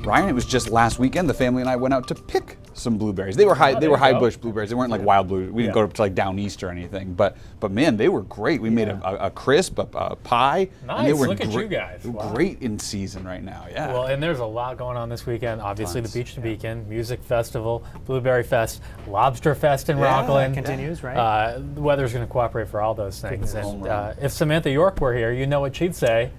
Ryan, it was just last weekend. The family and I went out to pick some blueberries. They were high bush blueberries. They weren't like wild blueberries. We didn't go to like down east or anything. But man, they were great. We made a crisp, a pie. Nice. And they were Look at you guys. Great in season right now. Yeah. Well, and there's a lot going on this weekend. Obviously, the Beach to Beacon, Music Festival, Blueberry Fest, Lobster Fest in Rockland. Continues, right? The weather's going to cooperate for all those things. And if Samantha York were here, you know what she'd say.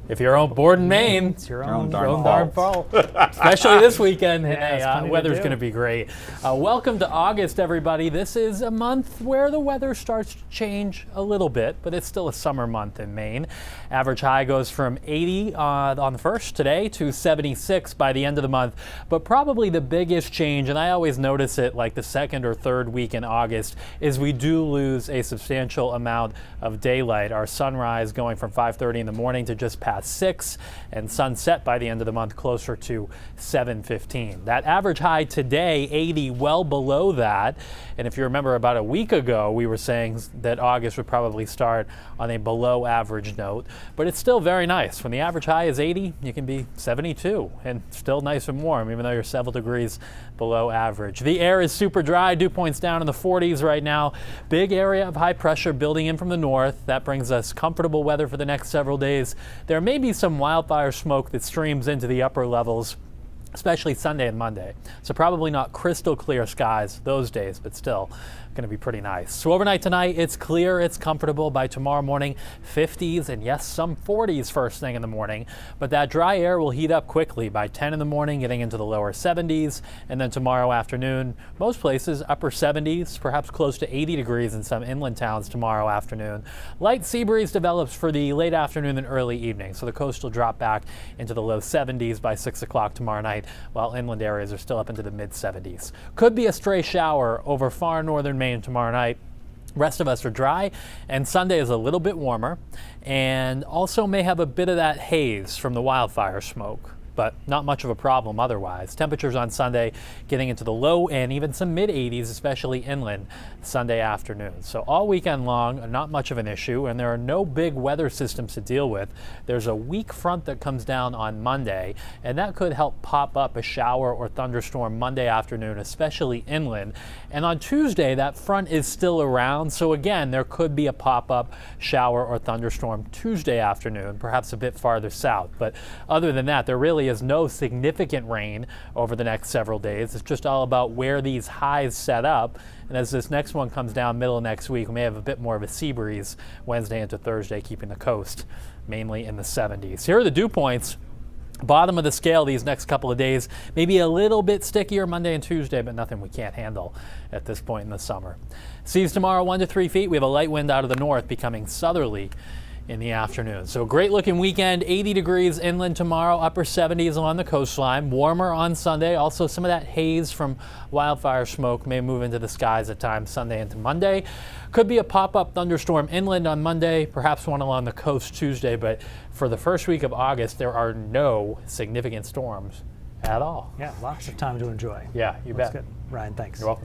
If you're born in Maine, it's your own darn fault. Especially this weekend. Weather's going to be great. Welcome to August, everybody. This is a month where the weather starts to change a little bit, but it's still a summer month in Maine. Average high goes from 80 on the 1st today to 76 by the end of the month. But probably the biggest change, and I always notice it like the second or third week in August, is we do lose a substantial amount of daylight. Our sunrise going from 5:30 in the morning to just past 6, and sunset by the end of the month closer to 7:15. That average high today, 80, well below that. And if you remember, about a week ago, we were saying that August would probably start on a below average note, but it's still very nice. When the average high is 80, you can be 72 and still nice and warm, even though you're several degrees below average. The air is super dry, dew points down in the 40s right now. Big area of high pressure building in from the north. That brings us comfortable weather for the next several days. There may be some wildfire smoke that streams into the upper levels, especially Sunday and Monday. So probably not crystal clear skies those days, but still going to be pretty nice. So overnight tonight, it's clear, it's comfortable. By tomorrow morning, 50s and yes, some 40s first thing in the morning. But that dry air will heat up quickly by 10 in the morning, getting into the lower 70s. And then tomorrow afternoon, most places upper 70s, perhaps close to 80 degrees in some inland towns tomorrow afternoon. Light sea breeze develops for the late afternoon and early evening. So the coast will drop back into the low 70s by 6 o'clock tomorrow night, while inland areas are still up into the mid 70s. Could be a stray shower over far northern Maine tomorrow night. Rest of us are dry, and Sunday is a little bit warmer, and also may have a bit of that haze from the wildfire smoke, but not much of a problem otherwise. Temperatures on Sunday getting into the low and even some mid 80s, especially inland, Sunday afternoon. So all weekend long, not much of an issue, and there are no big weather systems to deal with. There's a weak front that comes down on Monday, and that could help pop up a shower or thunderstorm Monday afternoon, especially inland. And on Tuesday, that front is still around, so again, there could be a pop-up shower or thunderstorm Tuesday afternoon, perhaps a bit farther south. But other than that, there really is no significant rain over the next several days. It's just all about where these highs set up. And as this next one comes down middle of next week, we may have a bit more of a sea breeze Wednesday into Thursday, keeping the coast mainly in the 70s. Here are the dew points. Bottom of the scale these next couple of days, maybe a little bit stickier Monday and Tuesday, but nothing we can't handle at this point in the summer. Seas tomorrow 1 to 3 feet. We have a light wind out of the north becoming southerly in the afternoon. So great looking weekend, 80 degrees inland tomorrow, upper 70s along the coastline, warmer on Sunday. Also some of that haze from wildfire smoke may move into the skies at times Sunday into Monday. Could be a pop-up thunderstorm inland on Monday, perhaps one along the coast Tuesday, but for the first week of August, there are no significant storms at all. Yeah, lots of time to enjoy. Yeah, you bet. That's good. Ryan, thanks. You're welcome.